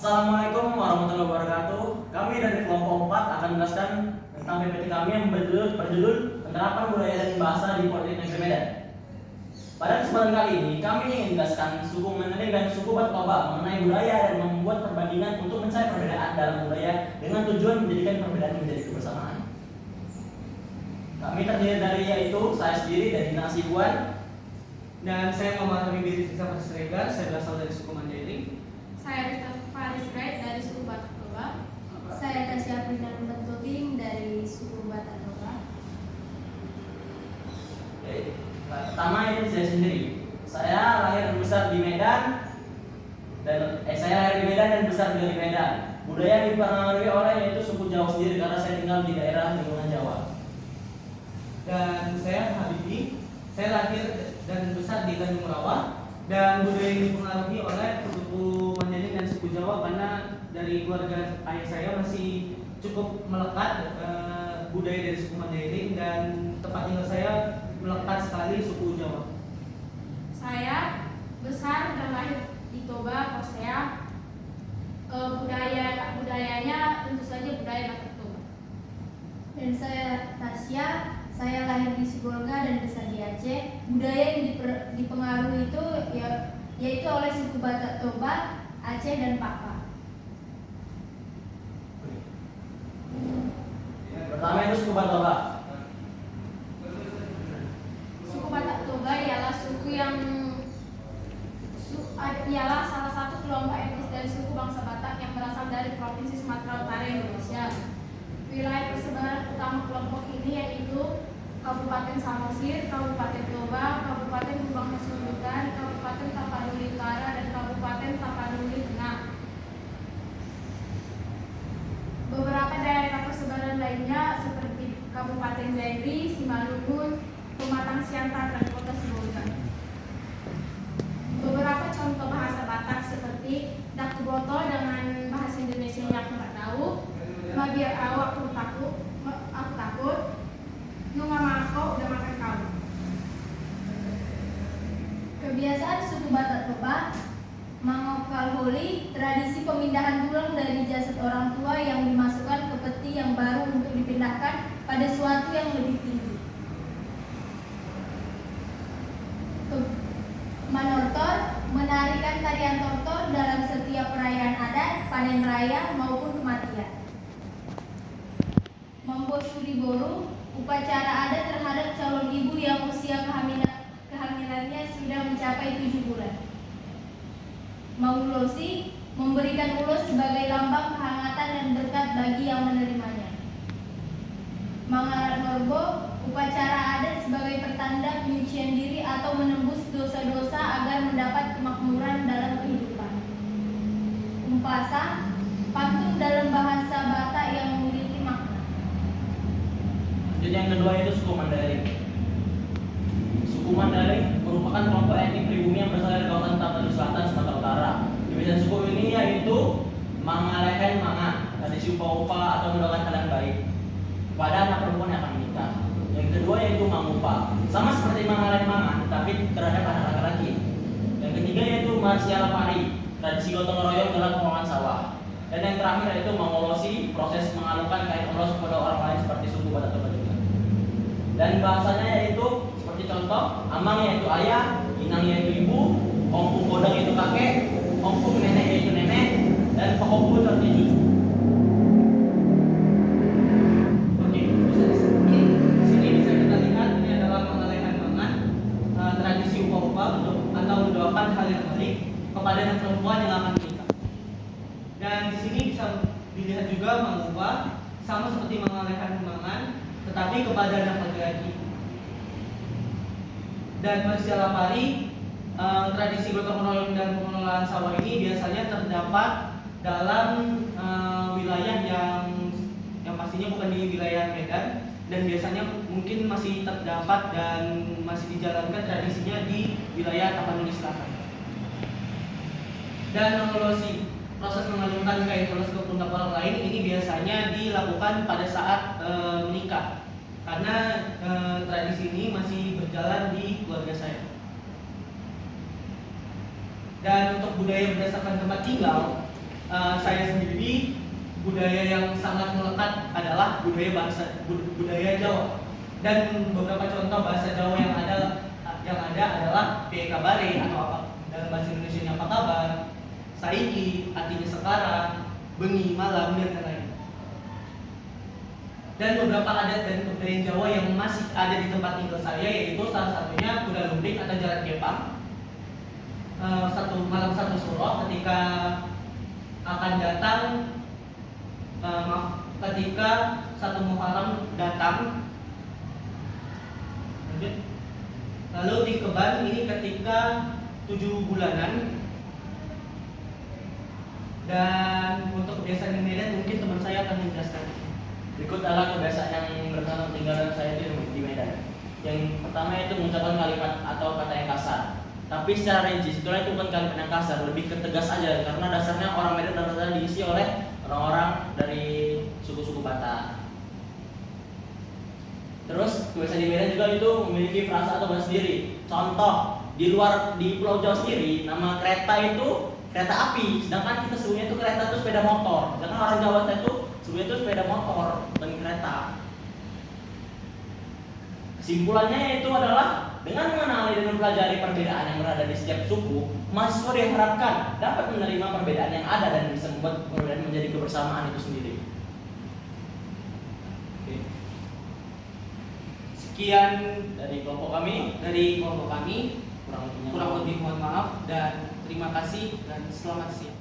Assalamualaikum warahmatullahi wabarakatuh. Kami dari kelompok 4 akan menjelaskan tentang PPT kami yang berjudul Penerapan Budaya dan Bahasa di Politeknik Negeri Medan. Pada kesempatan kali ini, kami ingin menjelaskan suku Mandailing dan suku Batak Toba mengenai budaya dan membuat perbandingan untuk mencari perbedaan dalam budaya dengan tujuan menjadikan perbedaan menjadi kebersamaan. Kami terdiri dari yaitu saya sendiri dari Dina Asibuan, Dan saya Muhammad Habib Rizal Siregar, saya berasal dari suku Mandailing. Saya Rita Faris Wright dari suku Batak Toba. Saya Tasya Prinan Bentobing dari suku Batak Toba. Pertama ini saya sendiri. Saya lahir dan besar di Medan dan besar juga di Medan. Budaya yang dipengaruhi oleh yaitu suku Jawa sendiri karena saya tinggal di daerah lingkungan Jawa. Dan saya Habibi, saya lahir dan besar di Tanjung Rawa. Dan budaya yang dipengaruhi oleh suku Mandailing dan suku Jawa karena dari keluarga ayah saya masih cukup melekat budaya dari suku Mandailing, dan tempat tinggal saya melekat sekali suku Jawa. Saya besar dan lahir di Toba, Kosea. Budayanya tentu saja budaya Batak Toba. Dan saya Tasya, saya lahir di Sibolga dan besar di Aceh. Budaya yang dipengaruhi itu yaitu oleh suku Batak Toba, Aceh dan Paka. Pertama itu suku Batak Toba. Suku Batak Toba ialah suku yang ialah salah satu kelompok etnis dari suku bangsa Batak yang berasal dari Provinsi Sumatera Utara, Indonesia. Wilayah persebaran utama kelompok ini yaitu Kabupaten Samosir, Kabupaten Toba, Kabupaten Kubang Hasundutan, Kabupaten Tapanuli Utara, dan Kabupaten Tapanuli Tengah. Beberapa daerah persebaran lainnya seperti Kabupaten Dairi, Simalungun, Pematang Siantar, dan Kota Sibolga. Beberapa contoh bahasa Batak seperti Daku Botol dengan bahasa Indonesia yang aku nggak tahu, Mabir Au aku takut, Nunga Mako udah makan kau. Kebiasaan suku Batak Toba, Mangokal Holi, tradisi pemindahan tulang dari jasad orang tua yang dimasukkan ke peti yang baru untuk dipindahkan pada suatu yang lebih tinggi. Manortor, menarikan tarian tortor dalam setiap perayaan adat, panen raya maupun kematian. Membosuri Boru, upacara adat terhadap calon ibu yang usia kehamilannya sudah mencapai 7 bulan. Mangulosi, memberikan ulos sebagai lambang kehangatan dan berkat bagi yang menerimanya. Mangalat Norbo, upacara adat sebagai pertanda penyucian diri atau menembus dosa-dosa agar mendapat kemakmuran dalam kehidupan. Umpasa, pantun dalam bahasa Batak yang memiliki makna. Jadi yang kedua itu suku Mandailing. Suku Mandailing merupakan kelompok etnik pribumi yang berasal dari kawasan Tapanuli Selatan, Sumatera Utara. Kebiasaan suku ini yaitu mangalehen mangan, tradisi upa-upa atau mendoakan hal yang baik pada anak perempuan yang akan menikah. Yang kedua yaitu mangupa, sama seperti mangalehen mangan, tapi terhadap anak laki-laki. Yang ketiga yaitu marsiala pari, tradisi gotong royong dalam pengelolaan sawah. Dan yang terakhir yaitu mangolosi, proses mengalungkan kain olos kepada orang lain seperti suku Batak Toba juga. Dan bahasanya yaitu seperti contoh, amang yaitu ayah, inang yaitu ibu, ompung kodang yaitu kakek, ompung nenek yaitu nenek, dan pokokku artinya cucu. Oke, di sini bisa kita lihat ini adalah pengalehan mangan, tradisi upa-upa atau mendoakan hal yang baik kepada anak perempuan yang akan menikah. Dan di sini bisa dilihat juga mangupa, sama seperti mengalehan mangan, tetapi kepada anak laki-laki. Dan marsiala pari, tradisi gotong royong dan pengelolaan sawah ini biasanya terdapat dalam wilayah yang pastinya bukan di wilayah Medan, dan biasanya mungkin masih terdapat dan masih dijalankan tradisinya di wilayah Tapanuli Selatan. Dan mangolosi, proses mengalungkan kain polos ke pundak orang lain ini biasanya dilakukan pada saat menikah, karena tradisi ini masih berjalan di keluarga saya. Dan untuk budaya berdasarkan tempat tinggal, saya sendiri budaya yang sangat melekat adalah budaya Jawa. Dan beberapa contoh bahasa Jawa yang ada adalah piye kabare atau apa dalam bahasa Indonesia apa kabar, saiki artinya sekarang, bengi malam dan lain-lain. Dan beberapa adat dan kebudayaan Jawa yang masih ada di tempat tinggal saya, yaitu salah satunya kuda lumping atau jalan kepang. Satu suro ketika akan datang, ketika satu Muharram datang, lalu tingkeban ini ketika 7 bulanan. Dan untuk kebiasaan di Medan mungkin teman saya akan menjelaskan. Berikut adalah kebiasaan yang bertahun tinggalan saya di Medan. Yang pertama itu mengucapkan kalimat atau kata yang kasar. Tapi secara rinci, sebetulnya itu bukan kalimat yang kasar, lebih ke tegas aja. Karena dasarnya orang Medan rata-rata diisi oleh orang-orang dari suku-suku Batak. Terus kebiasaan di Medan juga itu memiliki frasa atau bahasa sendiri. Contoh, di Pulau Jawa sendiri, nama kereta itu kereta api, sedangkan kita sebutnya itu kereta itu sepeda motor. Sedangkan orang Jawa itu sebutnya itu sepeda motor dan kereta. Kesimpulannya yaitu adalah dengan mengenali dan mempelajari perbedaan yang berada di setiap suku, mahasiswa diharapkan dapat menerima perbedaan yang ada dan bisa membuat perbedaan menjadi kebersamaan itu sendiri. Oke. Sekian Dari kelompok kami, dari kelompok kami. kurang lebihnya Kurang lebih mohon maaf dan terima kasih dan selamat siang.